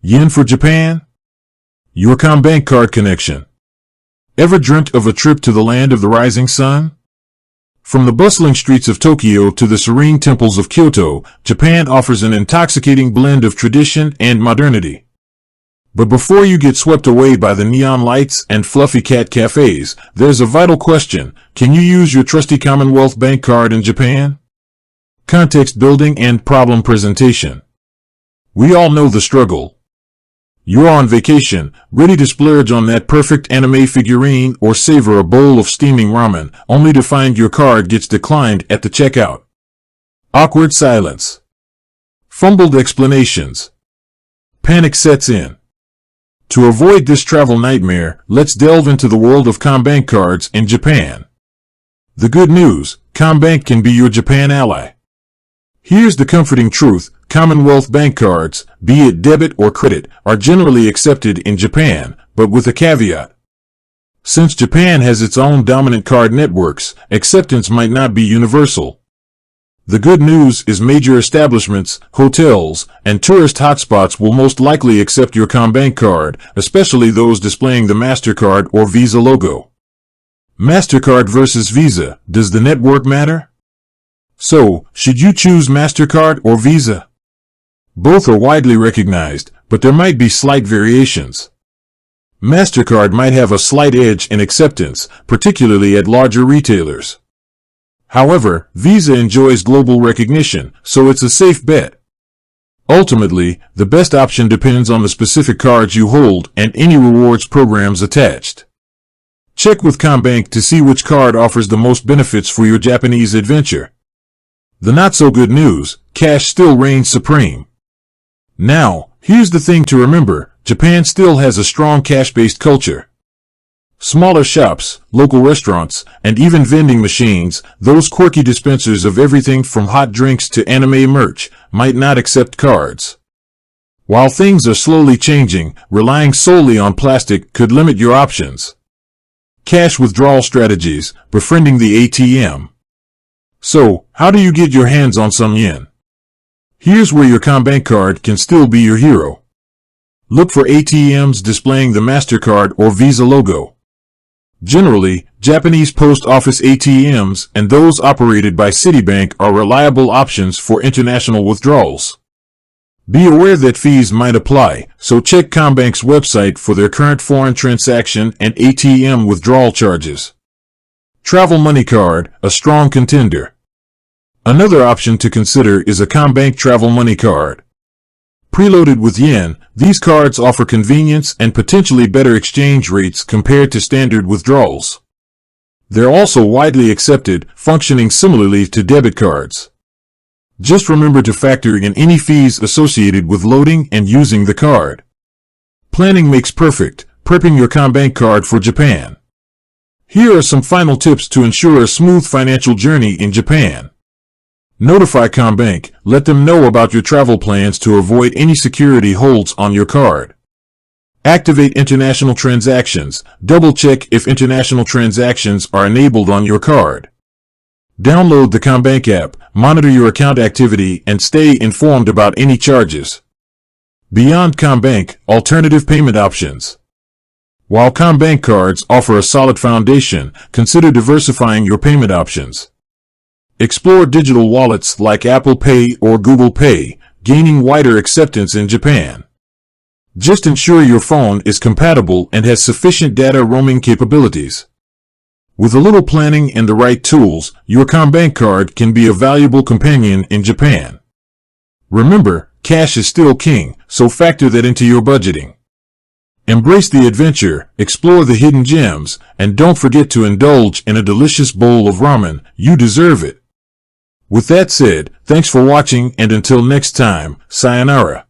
Yen for Japan? Your Commbank card connection. Ever dreamt of a trip to the land of the rising sun? From the bustling streets of Tokyo to the serene temples of Kyoto, Japan offers an intoxicating blend of tradition and modernity. But before you get swept away by the neon lights and fluffy cat cafes, there's a vital question. Can you use your trusty Commonwealth Bank card in Japan? Context building and problem presentation. We all know the struggle. You're on vacation, ready to splurge on that perfect anime figurine or savor a bowl of steaming ramen, only to find your card gets declined at the checkout. Awkward silence. Fumbled explanations. Panic sets in. To avoid this travel nightmare, let's delve into the world of Commbank cards in Japan. The good news, Commbank can be your Japan ally. Here's the comforting truth. Commonwealth Bank cards, be it debit or credit, are generally accepted in Japan, but with a caveat. Since Japan has its own dominant card networks, acceptance might not be universal. The good news is major establishments, hotels, and tourist hotspots will most likely accept your Commbank card, especially those displaying the MasterCard or Visa logo. MasterCard versus Visa, does the network matter? So, should you choose MasterCard or Visa? Both are widely recognized, but there might be slight variations. MasterCard might have a slight edge in acceptance, particularly at larger retailers. However, Visa enjoys global recognition, so it's a safe bet. Ultimately, the best option depends on the specific cards you hold and any rewards programs attached. Check with Commbank to see which card offers the most benefits for your Japanese adventure. The not-so-good news, cash still reigns supreme. Now, here's the thing to remember, Japan still has a strong cash-based culture. Smaller shops, local restaurants, and even vending machines, those quirky dispensers of everything from hot drinks to anime merch, might not accept cards. While things are slowly changing, relying solely on plastic could limit your options. Cash withdrawal strategies, befriending the ATM. So, how do you get your hands on some yen? Here's where your Commbank card can still be your hero. Look for ATMs displaying the MasterCard or Visa logo. Generally, Japanese post office ATMs and those operated by Citibank are reliable options for international withdrawals. Be aware that fees might apply, so check Commbank's website for their current foreign transaction and ATM withdrawal charges. Travel Money Card, a strong contender. Another option to consider is a Commbank Travel Money Card. Preloaded with yen, these cards offer convenience and potentially better exchange rates compared to standard withdrawals. They're also widely accepted, functioning similarly to debit cards. Just remember to factor in any fees associated with loading and using the card. Planning makes perfect, prepping your Commbank card for Japan. Here are some final tips to ensure a smooth financial journey in Japan. Notify Commbank, let them know about your travel plans to avoid any security holds on your card. Activate international transactions, double-check if international transactions are enabled on your card. Download the Commbank app, monitor your account activity, and stay informed about any charges. Beyond Commbank, alternative payment options. While Commbank cards offer a solid foundation, consider diversifying your payment options. Explore digital wallets like Apple Pay or Google Pay, gaining wider acceptance in Japan. Just ensure your phone is compatible and has sufficient data roaming capabilities. With a little planning and the right tools, your Commbank card can be a valuable companion in Japan. Remember, cash is still king, so factor that into your budgeting. Embrace the adventure, explore the hidden gems, and don't forget to indulge in a delicious bowl of ramen. You deserve it. With that said, thanks for watching, and until next time, sayonara.